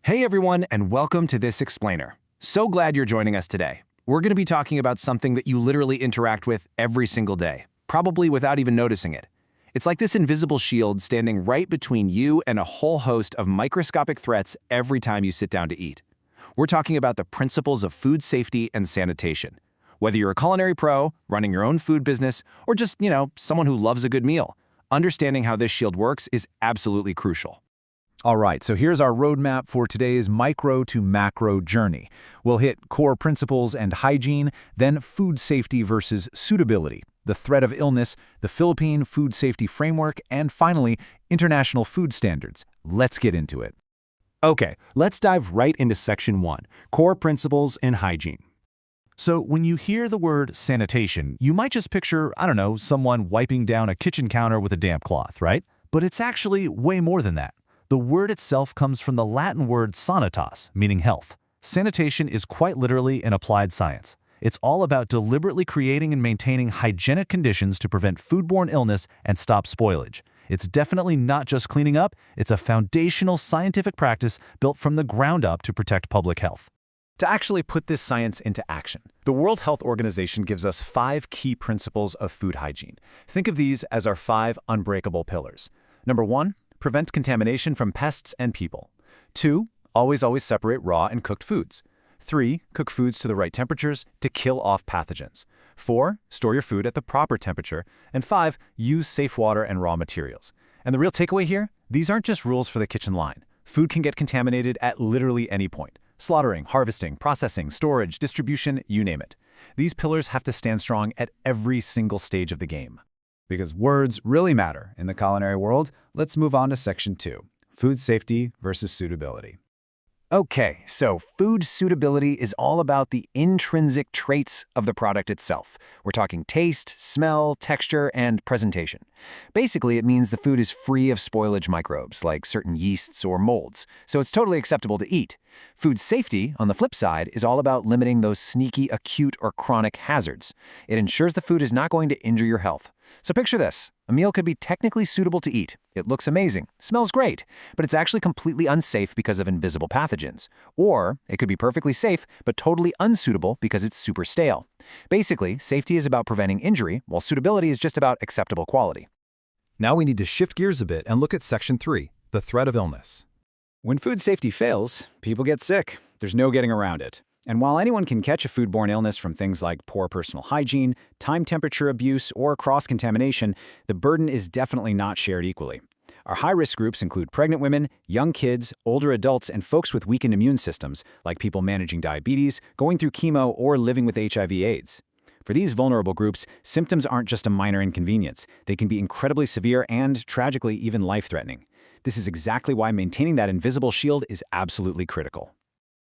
Hey everyone, and welcome to This Explainer. So glad you're joining us today. We're going to be talking about something that you literally interact with every single day, probably without even noticing it. It's like this invisible shield standing right between you and a whole host of microscopic threats every time you sit down to eat. We're talking about the principles of food safety and sanitation. Whether you're a culinary pro, running your own food business, or just, someone who loves a good meal, understanding how this shield works is absolutely crucial. All right, so here's our roadmap for today's micro to macro journey. We'll hit core principles and hygiene, then food safety versus suitability, the threat of illness, the Philippine Food Safety Framework, and finally, international food standards. Let's get into it. Okay, let's dive right into Section 1, Core Principles and Hygiene. So when you hear the word sanitation, you might just picture, someone wiping down a kitchen counter with a damp cloth, right? But it's actually way more than that. The word itself comes from the Latin word sanitas, meaning health. Sanitation is quite literally an applied science. It's all about deliberately creating and maintaining hygienic conditions to prevent foodborne illness and stop spoilage. It's definitely not just cleaning up, it's a foundational scientific practice built from the ground up to protect public health. To actually put this science into action, the World Health Organization gives us 5 key principles of food hygiene. Think of these as our 5 unbreakable pillars. Number 1, prevent contamination from pests and people. 2, always separate raw and cooked foods. 3, cook foods to the right temperatures to kill off pathogens. 4, store your food at the proper temperature. And 5, use safe water and raw materials. And the real takeaway here? These aren't just rules for the kitchen line. Food can get contaminated at literally any point. Slaughtering, harvesting, processing, storage, distribution, you name it. These pillars have to stand strong at every single stage of the game. Because words really matter in the culinary world, let's move on to Section 2, food safety versus suitability. Okay, so food suitability is all about the intrinsic traits of the product itself. We're talking taste, smell, texture, and presentation. Basically, it means the food is free of spoilage microbes, like certain yeasts or molds, so it's totally acceptable to eat. Food safety, on the flip side, is all about limiting those sneaky, acute, or chronic hazards. It ensures the food is not going to injure your health. So picture this. A meal could be technically suitable to eat. It looks amazing, smells great, but it's actually completely unsafe because of invisible pathogens. Or it could be perfectly safe, but totally unsuitable because it's super stale. Basically, safety is about preventing injury, while suitability is just about acceptable quality. Now we need to shift gears a bit and look at Section 3, the threat of illness. When food safety fails, people get sick. There's no getting around it. And while anyone can catch a foodborne illness from things like poor personal hygiene, time temperature abuse, or cross-contamination, the burden is definitely not shared equally. Our high-risk groups include pregnant women, young kids, older adults, and folks with weakened immune systems, like people managing diabetes, going through chemo, or living with HIV/AIDS. For these vulnerable groups, symptoms aren't just a minor inconvenience. They can be incredibly severe and, tragically, even life-threatening. This is exactly why maintaining that invisible shield is absolutely critical.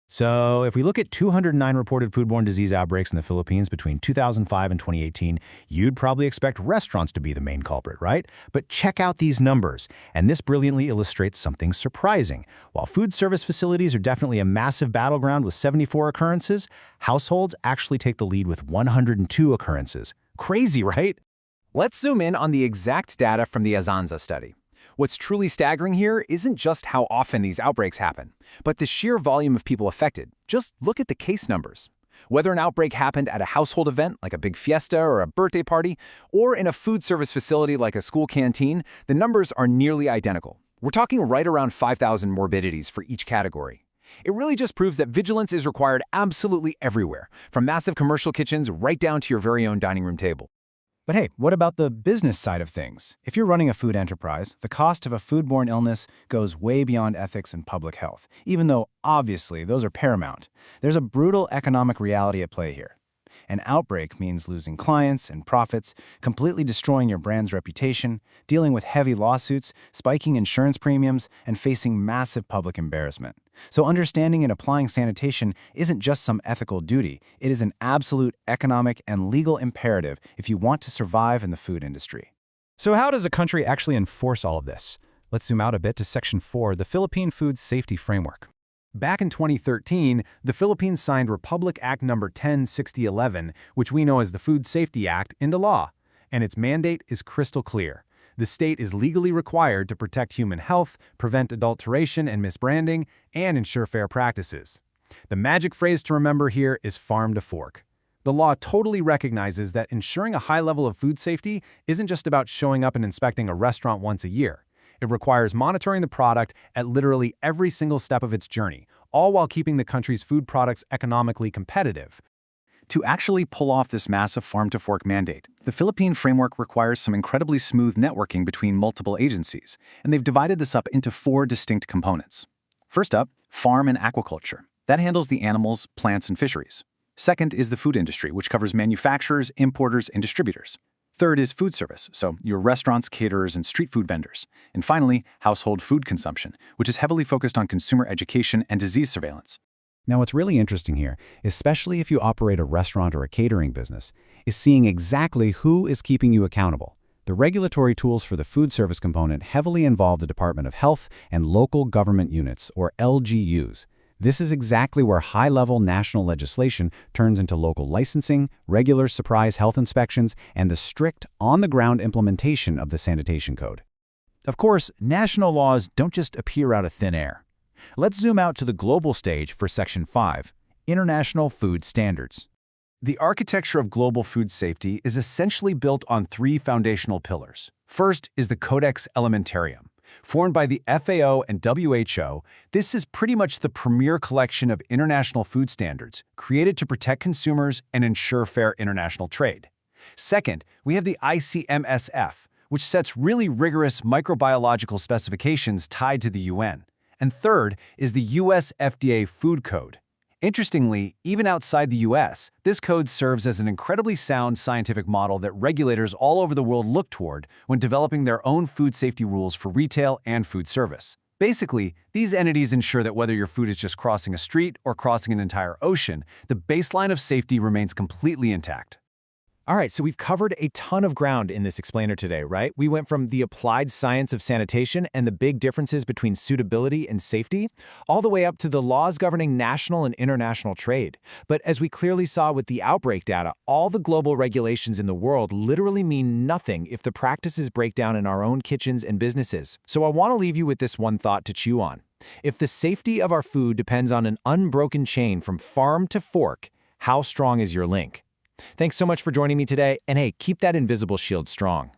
So, if we look at 209 reported foodborne disease outbreaks in the Philippines between 2005 and 2018, you'd probably expect restaurants to be the main culprit, right? But check out these numbers, and this brilliantly illustrates something surprising. While food service facilities are definitely a massive battleground with 74 occurrences, households actually take the lead with 102 occurrences. Crazy, right? Let's zoom in on the exact data from the Azanza study. What's truly staggering here isn't just how often these outbreaks happen, but the sheer volume of people affected. Just look at the case numbers. Whether an outbreak happened at a household event like a big fiesta or a birthday party, or in a food service facility like a school canteen, the numbers are nearly identical. We're talking right around 5,000 morbidities for each category. It really just proves that vigilance is required absolutely everywhere, from massive commercial kitchens right down to your very own dining room table. But hey, what about the business side of things? If you're running a food enterprise, the cost of a foodborne illness goes way beyond ethics and public health, even though, obviously, those are paramount. There's a brutal economic reality at play here. An outbreak means losing clients and profits, completely destroying your brand's reputation, dealing with heavy lawsuits, spiking insurance premiums, and facing massive public embarrassment. So understanding and applying sanitation isn't just some ethical duty, it is an absolute economic and legal imperative if you want to survive in the food industry. So how does a country actually enforce all of this? Let's zoom out a bit to Section 4, the Philippine Food Safety Framework. Back in 2013, the Philippines signed Republic Act No. 10/6011, which we know as the Food Safety Act, into law, and its mandate is crystal clear. The state is legally required to protect human health, prevent adulteration and misbranding, and ensure fair practices. The magic phrase to remember here is farm to fork. The law totally recognizes that ensuring a high level of food safety isn't just about showing up and inspecting a restaurant once a year. It requires monitoring the product at literally every single step of its journey, all while keeping the country's food products economically competitive. To actually pull off this massive farm-to-fork mandate, the Philippine framework requires some incredibly smooth networking between multiple agencies, and they've divided this up into 4 distinct components. First up, farm and aquaculture. That handles the animals, plants, and fisheries. Second is the food industry, which covers manufacturers, importers, and distributors. Third is food service, so your restaurants, caterers, and street food vendors. And finally, household food consumption, which is heavily focused on consumer education and disease surveillance. Now, what's really interesting here, especially if you operate a restaurant or a catering business, is seeing exactly who is keeping you accountable. The regulatory tools for the food service component heavily involve the Department of Health and Local Government Units, or LGUs. This is exactly where high-level national legislation turns into local licensing, regular surprise health inspections, and the strict, on-the-ground implementation of the sanitation code. Of course, national laws don't just appear out of thin air. Let's zoom out to the global stage for Section 5, International Food Standards. The architecture of global food safety is essentially built on 3 foundational pillars. First is the Codex Alimentarium. Formed by the FAO and WHO, this is pretty much the premier collection of international food standards created to protect consumers and ensure fair international trade. Second, we have the ICMSF, which sets really rigorous microbiological specifications tied to the UN. And third is the US FDA Food Code. Interestingly, even outside the US, this code serves as an incredibly sound scientific model that regulators all over the world look toward when developing their own food safety rules for retail and food service. Basically, these entities ensure that whether your food is just crossing a street or crossing an entire ocean, the baseline of safety remains completely intact. All right, so we've covered a ton of ground in this explainer today, right? We went from the applied science of sanitation and the big differences between suitability and safety, all the way up to the laws governing national and international trade. But as we clearly saw with the outbreak data, all the global regulations in the world literally mean nothing if the practices break down in our own kitchens and businesses. So I want to leave you with this one thought to chew on. If the safety of our food depends on an unbroken chain from farm to fork, how strong is your link? Thanks so much for joining me today, and hey, keep that invisible shield strong.